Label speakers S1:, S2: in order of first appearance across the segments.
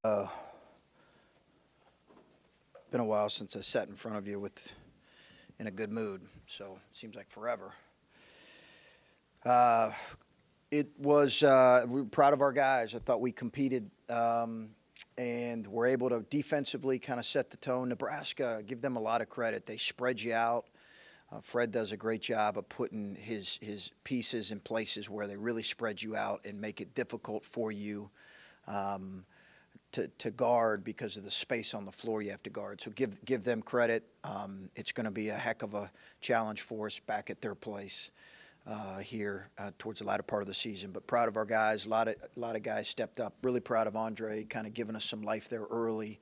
S1: Been a while since I sat in front of you in a good mood, so it seems like forever. Uh, we were proud of our guys. I thought we competed and were able to defensively kind of set the tone. Nebraska, give them a lot of credit. They spread you out. Fred does a great job of putting his pieces in places where they really spread you out and make it difficult for you to guard because of the space on the floor you have to guard. So give them credit. It's going to be a heck of a challenge for us back at their place here towards the latter part of the season. But proud of our guys. A lot of guys stepped up. Really proud of Andre, kind of giving us some life there early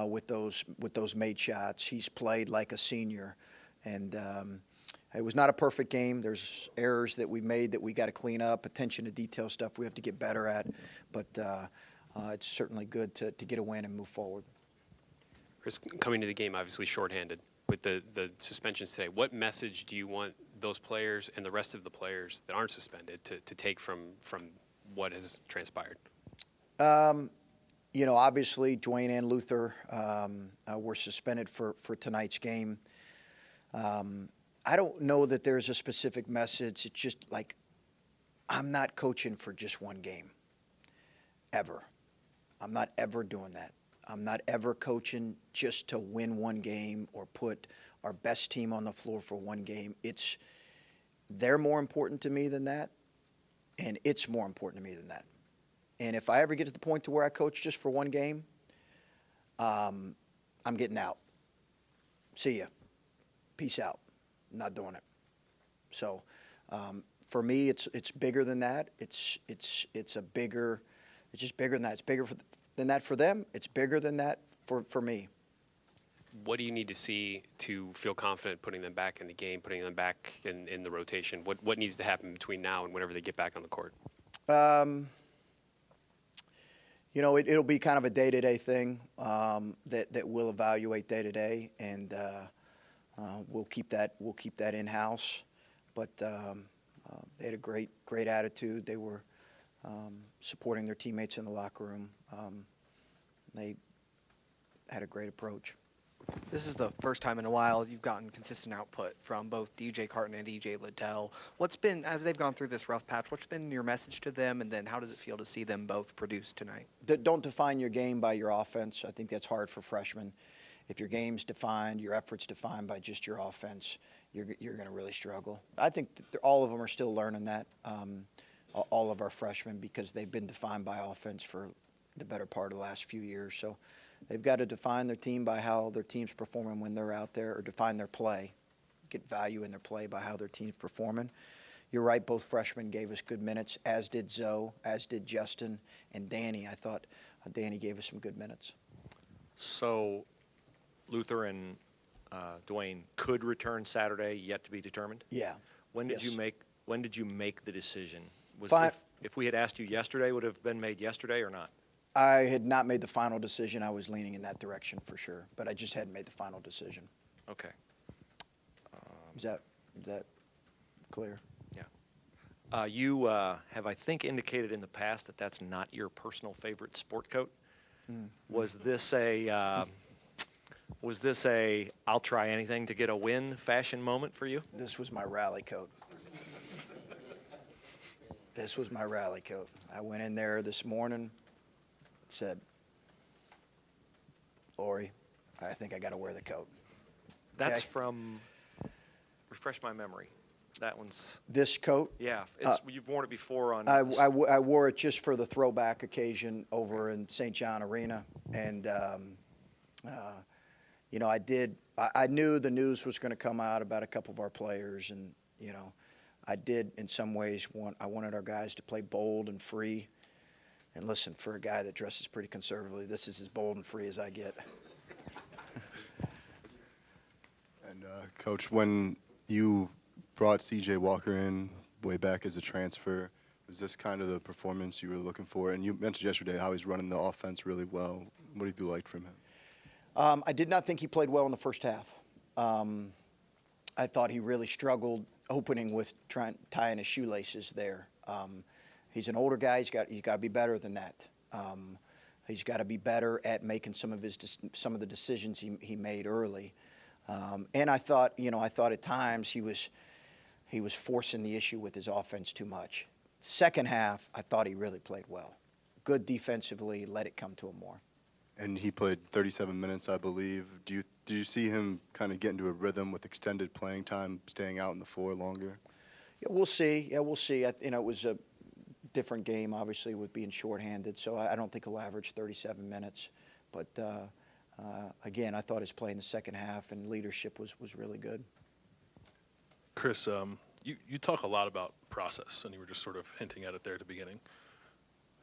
S1: with those made shots. He's played like a senior, and it was not a perfect game. There's errors that we made that we got to clean up. Attention to detail stuff we have to get better at, but. It's certainly good to get a win and move forward.
S2: Chris, coming to the game, obviously shorthanded with the suspensions today. What message do you want those players and the rest of the players that aren't suspended to take from what has transpired?
S1: Obviously, Dwayne and Luther were suspended for tonight's game. I don't know that there's a specific message. It's just like I'm not coaching for just one game, ever. I'm not ever doing that. I'm not ever coaching just to win one game or put our best team on the floor for one game. They're more important to me than that, and it's more important to me than that. And if I ever get to the point to where I coach just for one game, I'm getting out. See ya. Peace out. I'm not doing it. So for me, it's bigger than that. It's just bigger than that. It's bigger than that for them. It's bigger than that for me.
S2: What do you need to see to feel confident putting them back in the game, putting them back in the rotation? What needs to happen between now and whenever they get back on the court?
S1: It'll be kind of a day-to-day thing that we'll evaluate day-to-day, and we'll keep that in-house. But they had a great attitude. They were supporting their teammates in the locker room. They had a great approach.
S3: This is the first time in a while you've gotten consistent output from both DJ Carton and EJ Liddell. What's been, as they've gone through this rough patch, what's been your message to them, and then how does it feel to see them both produce tonight?
S1: Don't define your game by your offense. I think that's hard for freshmen. If your game's defined, your effort's defined by just your offense, you're going to really struggle. I think all of them are still learning that. All of our freshmen, because they've been defined by offense for the better part of the last few years. So they've got to define their team by how their team's performing when they're out there, or define their play, get value in their play by how their team's performing. You're right, both freshmen gave us good minutes, as did Zoe, as did Justin and Danny. I thought Danny gave us some good minutes.
S4: So Luther and Dwayne could return Saturday, yet to be determined?
S1: Yeah.
S4: When did
S1: Yes.
S4: you make the decision?
S1: Fine.
S4: If we had asked you yesterday, would it have been made yesterday or not?
S1: I had not made the final decision. I was leaning in that direction for sure, but I just hadn't made the final decision.
S4: Okay.
S1: Is that clear?
S4: Yeah. You have, I think, indicated in the past that that's not your personal favorite sport coat. Was this a I'll try anything to get a win fashion moment for you?
S1: This was my rally coat. This was my rally coat. I went in there this morning, said, Lori, I think I got to wear the coat.
S4: That's
S1: Okay?
S4: from, refresh my memory. That one's,
S1: This coat,
S4: yeah, you've worn it before on.
S1: I wore it just for the throwback occasion over in St. John Arena. And, I knew the news was going to come out about a couple of our players. And, I did, in some ways, I wanted our guys to play bold and free. And listen, for a guy that dresses pretty conservatively, this is as bold and free as I get.
S5: And, Coach, when you brought C.J. Walker in way back as a transfer, was this kind of the performance you were looking for? And you mentioned yesterday how he's running the offense really well. What have you liked from him?
S1: I did not think he played well in the first half. I thought he really struggled opening with tying his shoelaces there. He's an older guy. He's got to be better than that. He's got to be better at making some of the decisions he made early. And I thought at times he was forcing the issue with his offense too much. Second half, I thought he really played well. Good defensively, let it come to him more.
S5: And he played 37 minutes, I believe. Did you see him kind of get into a rhythm with extended playing time, staying out on the floor longer?
S1: Yeah, we'll see. It was a different game, obviously, with being shorthanded, so I don't think he'll average 37 minutes. But, again, I thought his play in the second half and leadership was really good.
S6: Chris, you talk a lot about process, and you were just sort of hinting at it there at the beginning.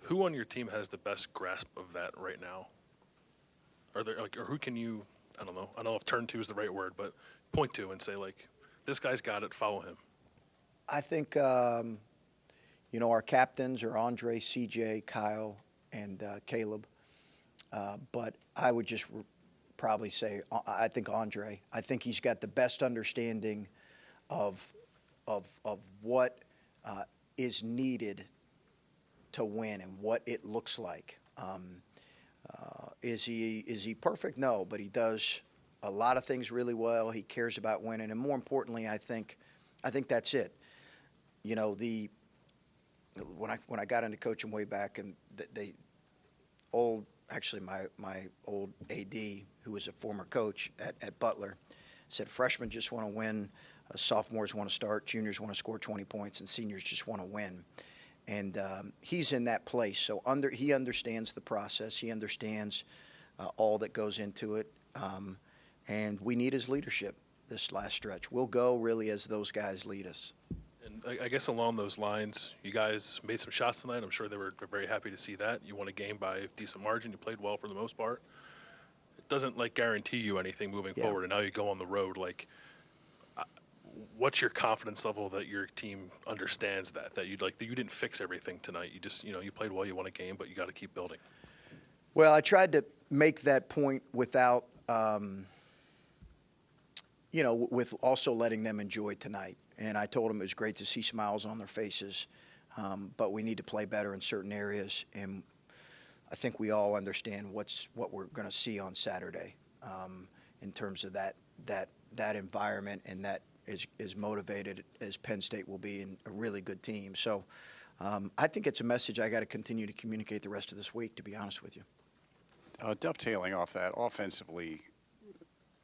S6: Who on your team has the best grasp of that right now? Or who can you, I don't know if turn to is the right word, but point to and say, like, this guy's got it, follow him?
S1: I think, our captains are Andre, CJ, Kyle, and Caleb. But I would just probably say, I think Andre. I think he's got the best understanding of what is needed to win and what it looks like. Is he perfect? No, but he does a lot of things really well. He cares about winning, and more importantly, I think that's it. When I got into coaching way back, and my old AD, who was a former coach at Butler, said freshmen just want to win, sophomores want to start, juniors want to score 20 points, and seniors just want to win. And he's in that place. So he understands the process. He understands all that goes into it. And we need his leadership this last stretch. We'll go really as those guys lead us.
S6: And I guess along those lines, you guys made some shots tonight. I'm sure they were very happy to see that. You won a game by a decent margin. You played well for the most part. It doesn't, guarantee you anything moving forward. And now you go on the road, what's your confidence level that your team understands that you didn't fix everything tonight? You just you played well, you won a game, but you got to keep building.
S1: Well, I tried to make that point without, with also letting them enjoy tonight. And I told them it was great to see smiles on their faces, but we need to play better in certain areas. And I think we all understand what we're going to see on Saturday in terms of that environment and that as motivated as Penn State will be and a really good team. So I think it's a message I got to continue to communicate the rest of this week, to be honest with you.
S7: Dovetailing off that, offensively,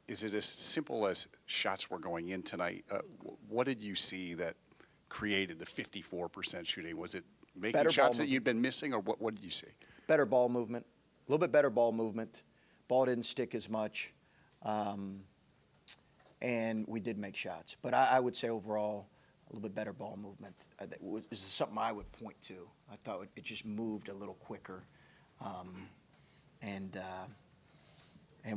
S7: is it as simple as shots were going in tonight? What did you see that created the 54% shooting? Was it making
S1: Better
S7: shots
S1: ball
S7: that you'd been missing, or what did you see?
S1: Better ball movement, a little bit better ball movement. Ball didn't stick as much. And we did make shots. But I would say overall, a little bit better ball movement. This is something I would point to. I thought it just moved a little quicker. And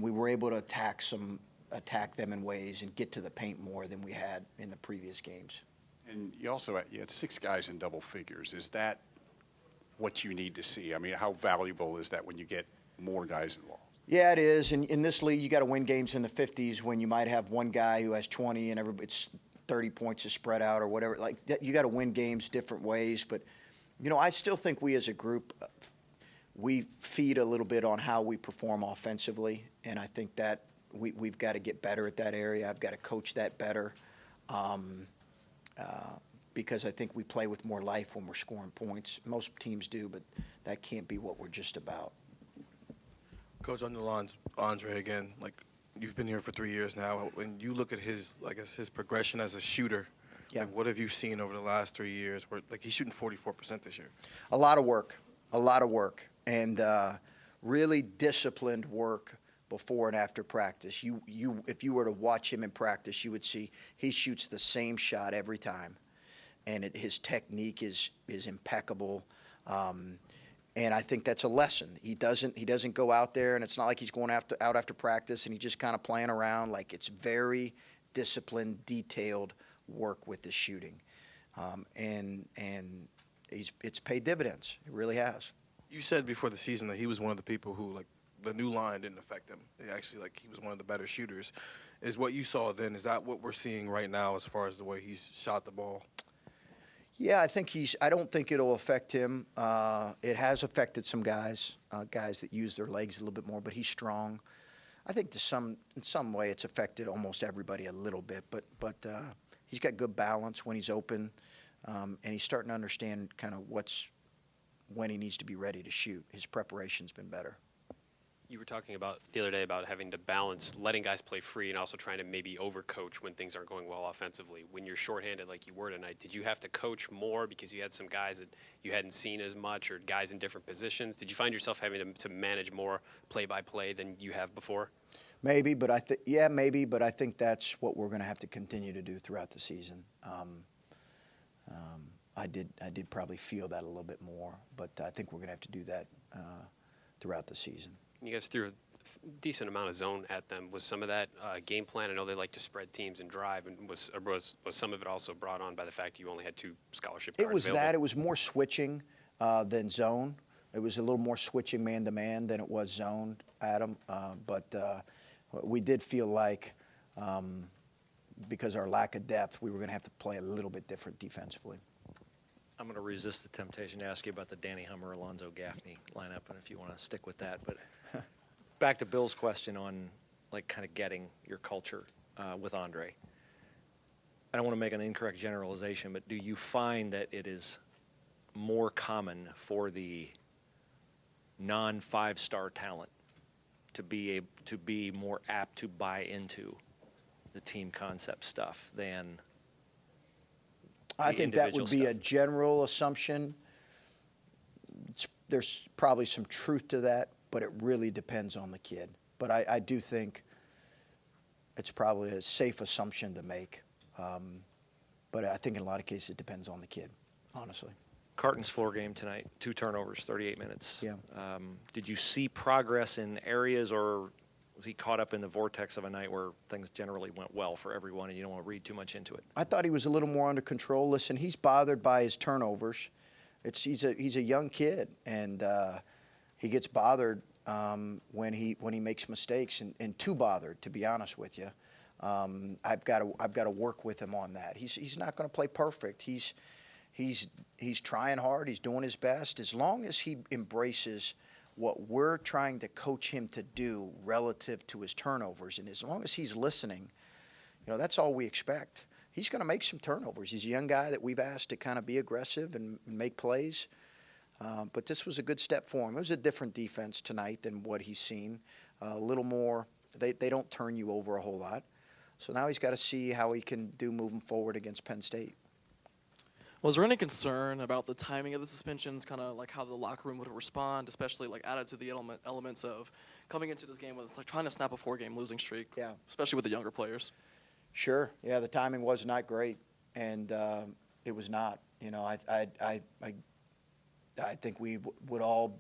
S1: we were able to attack them in ways and get to the paint more than we had in the previous games.
S7: And you had 6 guys in double figures. Is that what you need to see? I mean, how valuable is that when you get more guys involved?
S1: Yeah, it is. And in this league, you got to win games in the 50s when you might have one guy who has 20 and it's 30 points is spread out or whatever. Like that, you got to win games different ways. But, I still think we as a group, we feed a little bit on how we perform offensively. And I think that we've got to get better at that area. I've got to coach that better because I think we play with more life when we're scoring points. Most teams do, but that can't be what we're just about.
S8: Coach, on the lines, Andre again. You've been here for 3 years now. When you look at his progression as a shooter, what have you seen over the last 3 years? Where he's shooting 44% this year.
S1: A lot of work, and really disciplined work before and after practice. If you were to watch him in practice, you would see he shoots the same shot every time, and his technique is impeccable. And I think that's a lesson. He doesn't go out there, and it's not like he's going out after practice and he's just kind of playing around. It's very disciplined, detailed work with the shooting, and it's paid dividends. It really has.
S8: You said before the season that he was one of the people who the new line didn't affect him. Actually, he was one of the better shooters. Is what you saw then? Is that what we're seeing right now as far as the way he's shot the ball?
S1: Yeah, I don't think it'll affect him. It has affected some guys, guys that use their legs a little bit more, but he's strong. I think in some way it's affected almost everybody a little bit, but he's got good balance when he's open, and he's starting to understand kind of when he needs to be ready to shoot. His preparation's been better.
S2: You were talking about the other day about having to balance letting guys play free and also trying to maybe overcoach when things aren't going well offensively. When you're shorthanded like you were tonight, did you have to coach more because you had some guys that you hadn't seen as much or guys in different positions? Did you find yourself having to manage more play-by-play than you have before?
S1: Maybe, but maybe, but I think that's what we're going to have to continue to do throughout the season. I did probably feel that a little bit more, but I think we're going to have to do that throughout the season.
S2: You guys threw a decent amount of zone at them. Was some of that game plan? I know they like to spread teams and drive, and was some of it also brought on by the fact you only had 2 scholarship guards
S1: It was
S2: available?
S1: that. It was more switching than zone. It was a little more switching man-to-man than it was zone, Adam. But we did feel like because our lack of depth, we were going to have to play a little bit different defensively.
S4: I'm going to resist the temptation to ask you about the Danny Hummer, Alonzo Gaffney lineup, and if you want to stick with that. But back to Bill's question on, like, kind of getting your culture with Andre. I don't want to make an incorrect generalization, but do you find that it is more common for the non-5-star talent to be more apt to buy into the team concept stuff than
S1: I think that
S4: individual
S1: would be a
S4: stuff?
S1: general assumption. There's probably some truth to that, but it really depends on the kid. But I do think it's probably a safe assumption to make. But I think in a lot of cases it depends on the kid, honestly.
S4: Carton's floor game tonight, 2 turnovers, 38 minutes.
S1: Yeah.
S4: Did you see progress in areas, or was he caught up in the vortex of a night where things generally went well for everyone and you don't want to read too much into it?
S1: I thought he was a little more under control. Listen, he's bothered by his turnovers. He's a young kid, and he gets bothered when he makes mistakes, and too bothered, to be honest with you. I've got to work with him on that. He's not going to play perfect. He's trying hard. He's doing his best. As long as he embraces what we're trying to coach him to do relative to his turnovers, and as long as he's listening, that's all we expect. He's going to make some turnovers. He's a young guy that we've asked to kind of be aggressive and make plays. But this was a good step for him. It was a different defense tonight than what he's seen. A little more, they don't turn you over a whole lot. So now he's got to see how he can do moving forward against Penn State.
S9: Was there any concern about the timing of the suspensions, kind of like how the locker room would respond, especially like added to the elements of coming into this game with it's like trying to snap a 4-game losing streak,
S1: Yeah.
S9: especially with the younger players?
S1: Sure. Yeah, the timing was not great, and it was not. I think we would all,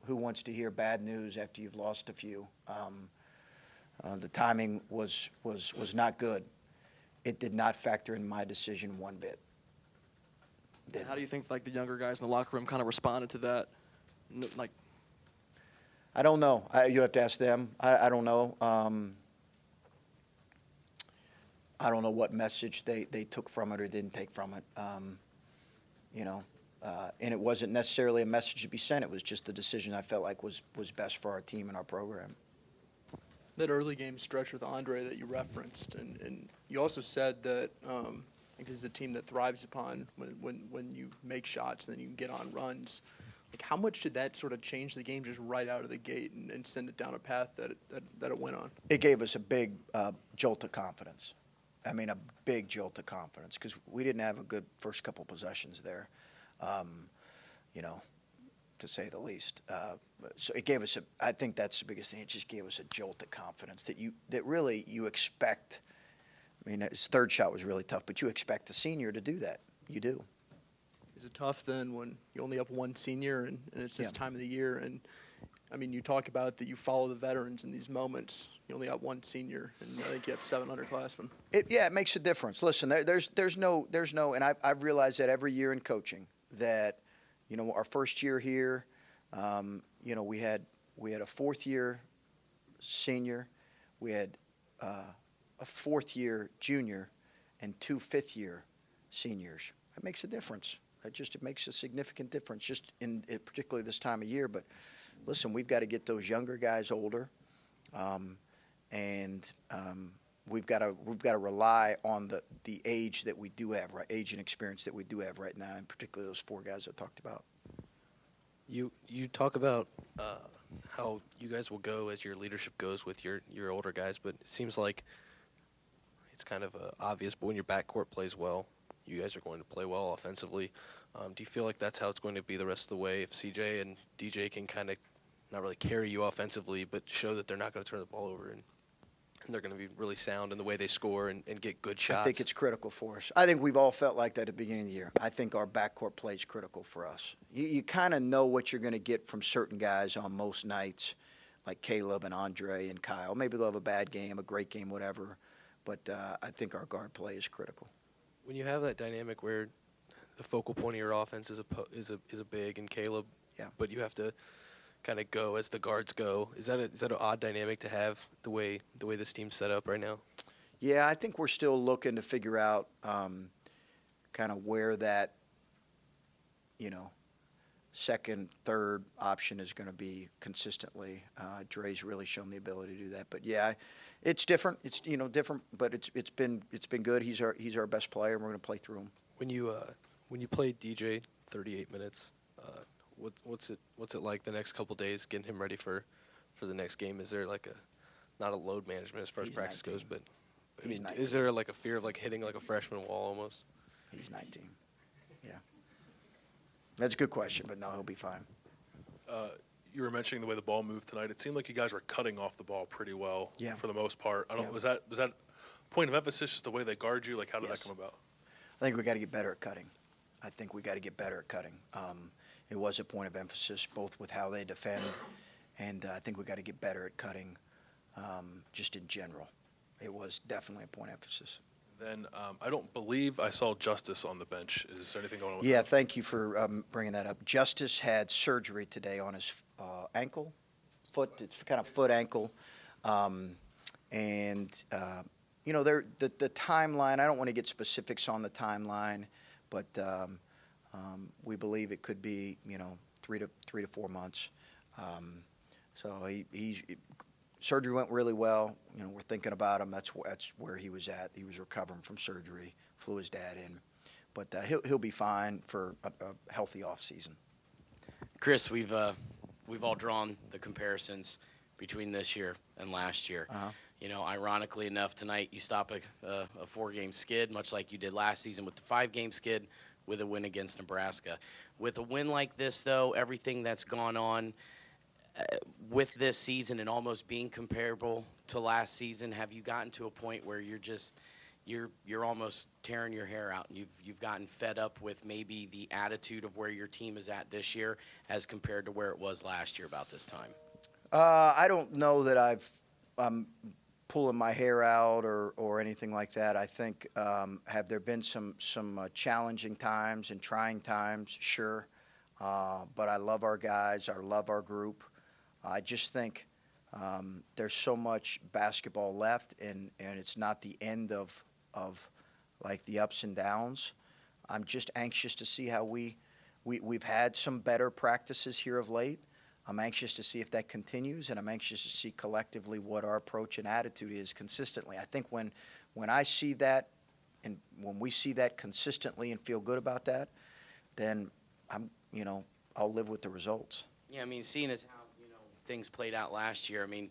S1: who wants to hear bad news after you've lost a few? The timing was not good. It did not factor in my decision one bit.
S9: How do you think like the younger guys in the locker room kind of responded to that? Like,
S1: I don't know. You have to ask them. I don't know. I don't know what message they took from it or didn't take from it. And it wasn't necessarily a message to be sent. It was just the decision I felt like was best for our team and our program.
S10: That early game stretch with Andre that you referenced, and you also said that this is a team that thrives upon when you make shots and then you can get on runs. Like, how much did that sort of change the game just right out of the gate and send it down a path that it went on?
S1: It gave us a big jolt of confidence. I mean, a big jolt of confidence because we didn't have a good first couple possessions there, to say the least. So it gave us I think that's the biggest thing. It just gave us a jolt of confidence that really you expect. I mean, his third shot was really tough, but you expect the senior to do that. You do.
S10: Is it tough then when you only have one senior and it's this
S1: Yeah.
S10: time of the year? And I mean, you talk about that you follow the veterans in these moments. You only got one senior, and I think you have 7 underclassmen.
S1: It makes a difference. Listen, there's no, and I've realized that every year in coaching that, our first year here, we had a 4th-year senior, we had a 4th-year junior, and 2 5th-year seniors. that makes a difference. It makes a significant difference, just in particularly this time of year. But listen, we've got to get those younger guys older, and we've got to rely on the age that we do have, right? Age and experience that we do have right now, and particularly those 4 guys I talked about.
S11: You talk about how you guys will go as your leadership goes with your older guys, but it seems like it's kind of obvious. But when your backcourt plays well, you guys are going to play well offensively. Do you feel like that's how it's going to be the rest of the way? If CJ and DJ can kind of not really carry you offensively, but show that they're not going to turn the ball over and they're going to be really sound in the way they score and get good shots.
S1: I think it's critical for us. I think we've all felt like that at the beginning of the year. I think our backcourt play is critical for us. You kind of know what you're going to get from certain guys on most nights, like Caleb and Andre and Kyle. Maybe they'll have a bad game, a great game, whatever. But I think our guard play is critical.
S11: When you have that dynamic where the focal point of your offense is a big and Caleb, but you have to kind of go as the guards go. Is that an odd dynamic to have the way this team's set up right now?
S1: Yeah, I think we're still looking to figure out kind of where that, second, third option is going to be consistently. Dre's really shown the ability to do that. But yeah, it's different. It's different, but it's been good. He's our best player, and we're going to play through him.
S11: When you play DJ 38 minutes. What's it like the next couple days getting him ready for the next game? Is there like not a load management as far as practice 19. Goes, but I mean, is there like a fear of like hitting like a freshman wall almost?
S1: He's 19. Yeah, that's a good question, but no, he'll be fine.
S6: You were mentioning the way the ball moved tonight. It seemed like you guys were cutting off the ball pretty well for the most part. Was that a point of emphasis, just the way they guard you? Like, how did that come about?
S1: I think we got to get better at cutting. It was a point of emphasis, both with how they defend, and I think we got to get better at cutting, just in general. It was definitely a point of emphasis.
S6: Then I don't believe I saw Justice on the bench. Is there anything going on with
S1: that?
S6: Thank
S1: you for bringing that up. Justice had surgery today on his ankle, foot. It's kind of foot ankle, and the timeline. I don't want to get specifics on the timeline, but. We believe it could be, 3 to 4 months. So surgery went really well. We're thinking about him. That's where he was at. He was recovering from surgery. Flew his dad in, but he'll be fine for a healthy off season.
S12: Chris, we've all drawn the comparisons between this year and last year.
S1: Uh-huh.
S12: Ironically enough, tonight you stop a 4-game skid, much like you did last season with the 5-game skid, with a win against Nebraska. With a win like this, though, everything that's gone on with this season and almost being comparable to last season, have you gotten to a point where you're almost tearing your hair out and you've gotten fed up with maybe the attitude of where your team is at this year as compared to where it was last year about this time?
S1: I don't know that I'm pulling my hair out or anything like that. I think have there been some challenging times and trying times? Sure. But I love our guys. I love our group. I just think there's so much basketball left, and it's not the end of like the ups and downs. I'm just anxious to see how we've had some better practices here of late. I'm anxious to see if that continues, and I'm anxious to see collectively what our approach and attitude is consistently. I think when I see that, and when we see that consistently and feel good about that, then I'll live with the results.
S12: Yeah, I mean, seeing as how things played out last year, I mean,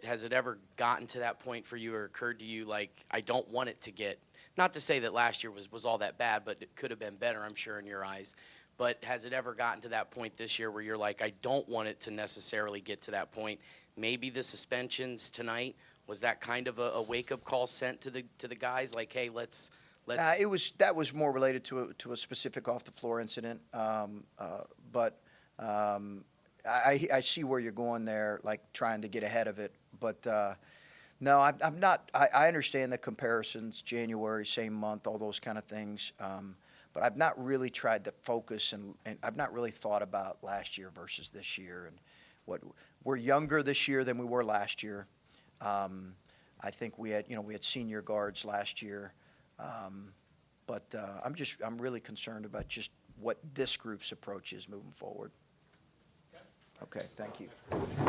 S12: has it ever gotten to that point for you or occurred to you like I don't want it to get? Not to say that last year was all that bad, but it could have been better, I'm sure, in your eyes. But has it ever gotten to that point this year where you're like, I don't want it to necessarily get to that point? Maybe the suspensions tonight, was that kind of a wake-up call sent to the guys? Like, hey, let's.
S1: That was more related to a specific off-the-floor incident. But I see where you're going there, like trying to get ahead of it. But no, I'm not. I understand the comparisons, January, same month, all those kind of things. But I've not really tried to focus and I've not really thought about last year versus this year and we're younger this year than we were last year. I think we had senior guards last year, But I'm really concerned about just what this group's approach is moving forward. Okay, thank you.